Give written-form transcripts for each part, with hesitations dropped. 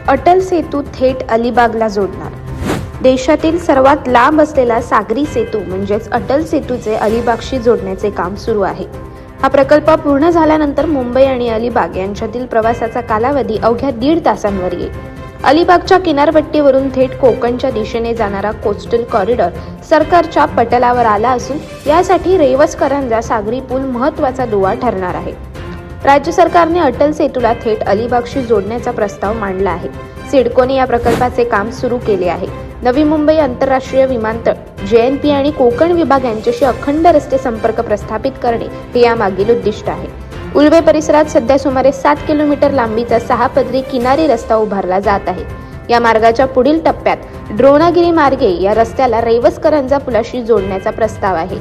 अटल सेतू थेट अलिबागला जोडणार। देशातील सर्वात लांब असलेला सागरी सेतू म्हणजेच अटल सेतूचे अलिबागशी जोडण्याचे काम सुरू आहे। हा प्रकल्प पूर्ण झाल्यानंतर मुंबई आणि अलिबाग यांच्यातील प्रवासाचा कालावधी अवघ्या 1.5 तासांवर येईल। अलिबागच्या किनारपट्टीवरून थेट कोकणच्या दिशेने जाणारा कोस्टल कॉरिडॉर सरकारच्या पटलावर आला असून यासाठी रेवस-कारंजा सागरी पूल महत्त्वाचा दुवा ठरणार आहे। राज्य सरकारने अटल सेतूला थेट अलिबागशी जोडण्याचा प्रस्ताव मांडला आहे। सिडकोने या प्रकल्पाचे काम सुरू केले आहे। नवी मुंबई आंतरराष्ट्रीय विमानतळ, JNP आणि कोकण विभाग यांच्याशी अखंड रस्ते संपर्क प्रस्थापित करणे हे यामागील उद्दिष्ट आहे। उल्वे परिसरात सध्या सुमारे 7 किलोमीटर लांबीचा 6 पदरी किनारी रस्ता उभारला जात आहे। या मार्गाच्या पुढील टप्प्यात द्रोणागिरी मार्गे या रस्त्याला रेवस-कारंजा पुलाशी जोडण्याचा प्रस्ताव आहे।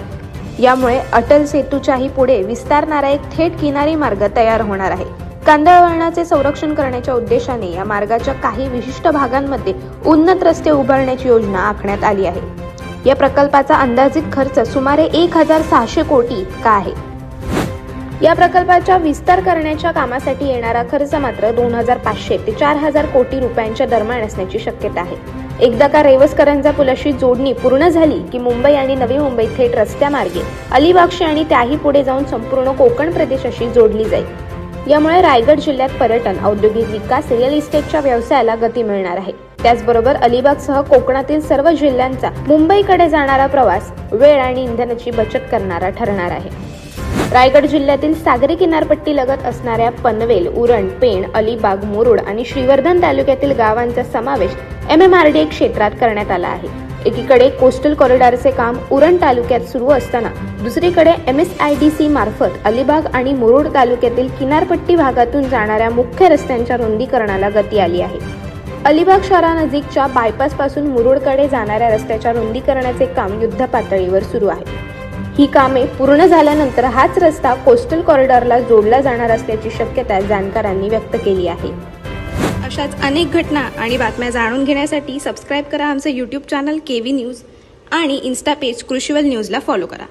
यामुळे अटल सेतूच्याही पुढे विस्तारणारा एक थेट किनारी मार्ग तयार होणार आहे। कांदळवनाचे संरक्षण करण्याच्या उद्देशाने या मार्गाच्या काही विशिष्ट भागांमध्ये उन्नत रस्ते उभारण्याची योजना आखण्यात आली आहे। या प्रकल्पाचा अंदाजित खर्च सुमारे 1600 कोटी इतका आहे। या प्रकल्पाच्या विस्तार करण्याच्या कामासाठी येणारा खर्च मात्र 2500 ते 4000 कोटी रुपयांच्या दरम्यान असण्याची शक्यता आहे। एकदा का रेवस-कारंजा पुलाशी जोडणी पूर्ण झाली की मुंबई आणि नवी मुंबई थेट रस्त्यामार्गे अलिबागशी आणि त्याही पुढे जाऊन संपूर्ण कोकण प्रदेशाशी जोडली जाईल। यामुळे रायगड जिल्ह्यात पर्यटन, औद्योगिक विकास, रिअल इस्टेटच्या व्यवसायाला गती मिळणार आहे। त्याचबरोबर अलिबागसह कोकणातील सर्व जिल्ह्यांचा मुंबईकडे जाणारा प्रवास वेळ आणि इंधनाची बचत करणारा ठरणार आहे। रायगड जिल्ह्यातील सागरी किनारपट्टी लगत असणाऱ्या पनवेल, उरण, पेण, अलिबाग, मुरुड आणि श्रीवर्धन तालुक्यातील गावांचा समावेश MMRDA क्षेत्रात करण्यात आला आहे। एकीकडे कोस्टल कॉरिडॉरचे काम उरण तालुक्यात सुरू असताना दुसरीकडे MSIDC मार्फत अलिबाग आणि मुरुड तालुक्यातील किनारपट्टी भागातून जाणाऱ्या मुख्य रस्त्यांच्या रुंदीकरणाला गती आली आहे। अलिबाग शहरानजीकच्या बायपास पासून मुरुडकडे जाणाऱ्या रस्त्याच्या रुंदीकरणाचे काम युद्धपातळीवर सुरू आहे। ही कामे पूर्ण झाल्यानंतर हाच रस्ता कोस्टल कॉरिडॉरला जोडला जाणार असल्याची शक्यता जाणकारांनी व्यक्त केली आहे। अशाच अनेक घटना आणि बातम्या जाणून घेण्यासाठी सबस्क्राईब करा आमचे YouTube चॅनल KV न्यूज आणि इन्स्टा पेज कृषीवल न्यूजला फॉलो करा।